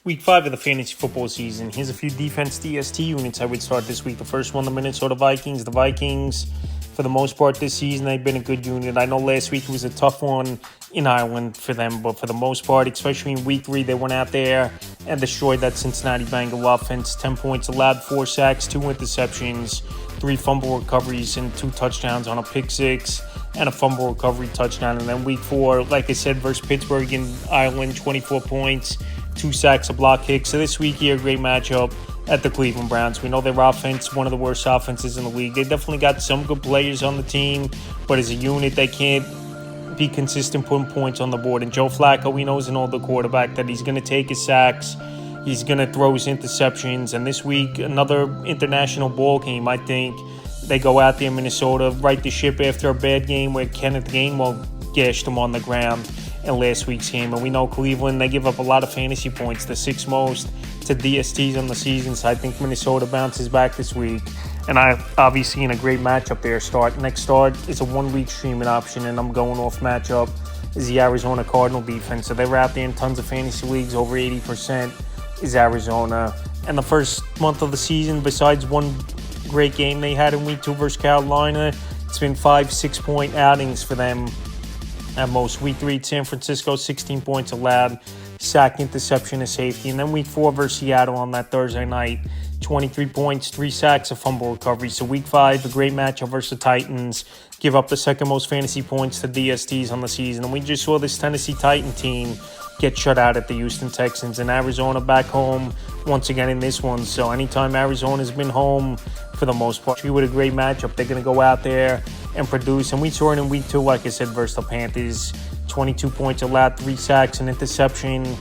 Week 5 of the fantasy football season. Here's a few defense DST units I would start this week. The first one, the Minnesota Vikings. The Vikings, for the most part this season, they've been a good unit. I know last week it was a tough one in Ireland for them, but for the most part, especially in week 3, they went out there and destroyed that Cincinnati Bengal offense. 10 points allowed, 4 sacks, 2 interceptions, 3 fumble recoveries, and 2 touchdowns on a pick 6 and a fumble recovery touchdown. And then week 4, like I said, versus Pittsburgh in Ireland, 24 points, 2 sacks, a block kick. So this week here, a great matchup at the Cleveland Browns. We know their offense, one of the worst offenses in the league. They definitely got some good players on the team, but as a unit, they can't be consistent putting points on the board. And Joe Flacco, we know, is an older quarterback, that he's going to take his sacks, he's going to throw his interceptions. And this week, another international ball game, I think. They go out there in Minnesota, right the ship after a bad game where Kenneth Gainwell gashed them on the ground in last week's game. And we know Cleveland, they give up a lot of fantasy points, the 6th most to DSTs on the season. So I think Minnesota bounces back this week. And I obviously in a great matchup there. Next start is a 1-week streaming option, and I'm going off matchup is the Arizona Cardinal defense. So they're out there in tons of fantasy leagues, over 80% is Arizona. And the first month of the season, besides one great game they had in week 2 versus Carolina, it's been 5-6 point outings for them at most. Week 3, San Francisco, 16 points allowed, sack, interception, and safety. And then week 4 versus Seattle on that Thursday night, 23 points, 3 sacks, a fumble recovery. So week 5, a great matchup versus the Titans, give up the second most fantasy points to DSTs on the season. And we just saw this Tennessee Titan team get shut out at the Houston Texans, and Arizona back home once again in this one. So anytime Arizona's been home, for the most part, with a great matchup, they're going to go out there and produce. And we saw it in week 2, like I said, versus the Panthers. 22 points allowed, 3 sacks, an interception,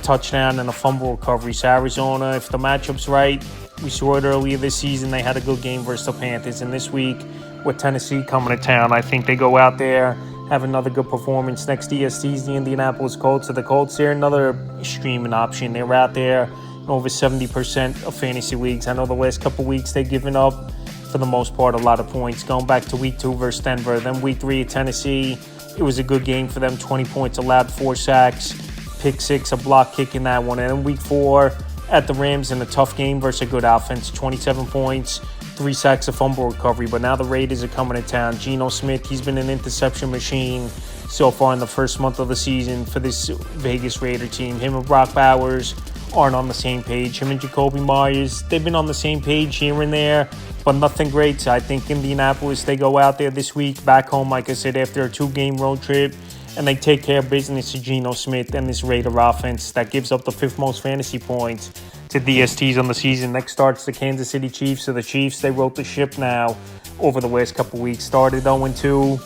touchdown, and a fumble recovery. So Arizona, if the matchup's right, we saw it earlier this season, they had a good game versus the Panthers. And this week, with Tennessee coming to town, I think they go out there, have another good performance. Next DST is the Indianapolis Colts. So the Colts, they're another streaming option. They're out there in over 70% of fantasy leagues. I know the last couple weeks they've given up, for the most part, a lot of points. Going back to week 2 versus Denver. Then week 3 at Tennessee, it was a good game for them. 20 points allowed, 4 sacks, pick 6, a block kick in that one. And then week 4 at the Rams in a tough game versus a good offense. 27 points, 3 sacks, a fumble recovery. But now the Raiders are coming to town. Geno Smith, he's been an interception machine so far in the first month of the season for this Vegas Raider team. Him and Brock Bowers aren't on the same page. Him and Jacoby Myers, they've been on the same page here and there, but nothing great. So I think Indianapolis, they go out there this week, back home, like I said, after a 2-game road trip, and they take care of business to Geno Smith and this Raider offense that gives up the 5th most fantasy points to DSTs on the season. Next starts the Kansas City Chiefs. So the Chiefs, they wrote the ship now over the last couple weeks. Started 0-2,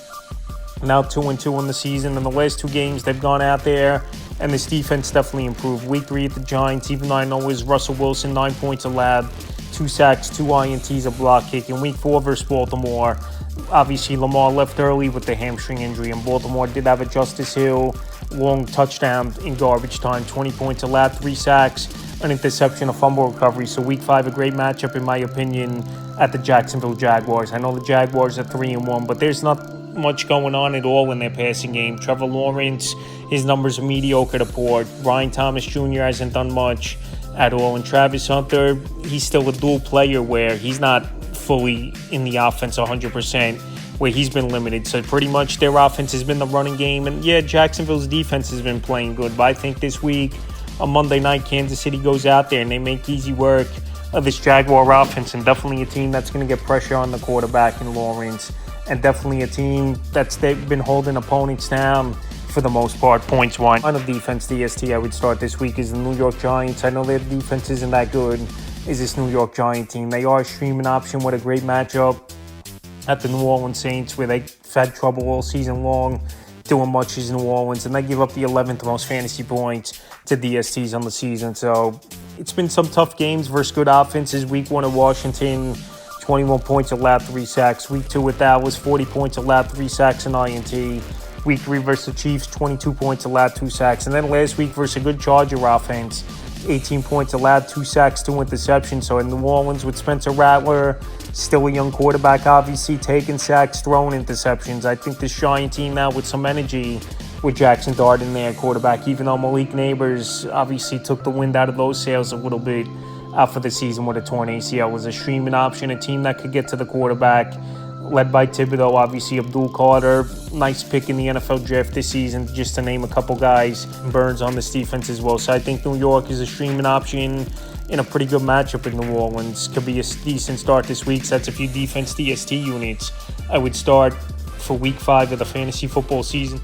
now 2-2 on the season. In the last 2 games, they've gone out there, and this defense definitely improved. Week 3 at the Giants, even though I know it was Russell Wilson, 9 points allowed, 2 sacks, 2 INTs, a block kick. In week 4 versus Baltimore, obviously Lamar left early with the hamstring injury, and Baltimore did have a Justice Hill long touchdown in garbage time. 20 points allowed, 3 sacks, an interception, a fumble recovery. So week 5, a great matchup in my opinion at the Jacksonville Jaguars. I know the Jaguars are 3-1, but there's not much going on at all in their passing game. Trevor Lawrence, his numbers are mediocre to poor. Ryan Thomas Jr. hasn't done much at all. And Travis Hunter, he's still a dual player where he's not fully in the offense 100%, where he's been limited. So pretty much their offense has been the running game. And yeah, Jacksonville's defense has been playing good. But I think this week, on Monday night, Kansas City goes out there and they make easy work of this Jaguar offense. And definitely a team that's going to get pressure on the quarterback in Lawrence. And definitely a team they've been holding opponents down for the most part, points-wise. On the defense DST I would start this week is the New York Giants. I know their defense isn't that good, is this New York Giant team. They are a streaming option with a great matchup at the New Orleans Saints, where they've had trouble all season long doing much as New Orleans, and they give up the 11th most fantasy points to DSTs on the season. So it's been some tough games versus good offenses. Week 1 at Washington, 21 points allowed, 3 sacks. Week 2 with Dallas, 40 points allowed, 3 sacks, and INT. Week 3 versus the Chiefs, 22 points allowed, 2 sacks. And then last week versus a good Charger offense, 18 points allowed, 2 sacks, 2 interceptions. So in New Orleans with Spencer Rattler, still a young quarterback, obviously taking sacks, throwing interceptions. I think this Giant team now with some energy with Jackson Dart in there, quarterback, even though Malik Neighbors obviously took the wind out of those sails a little bit for the season with a torn ACL. Was a streaming option, a team that could get to the quarterback, led by Thibodeau, obviously Abdul Carter, nice pick in the NFL draft this season, just to name a couple guys. Burns on this defense as well. So I think New York is a streaming option in a pretty good matchup in New Orleans. Could be a decent start this week. So that's a few defense DST units I would start for week 5 of the fantasy football season.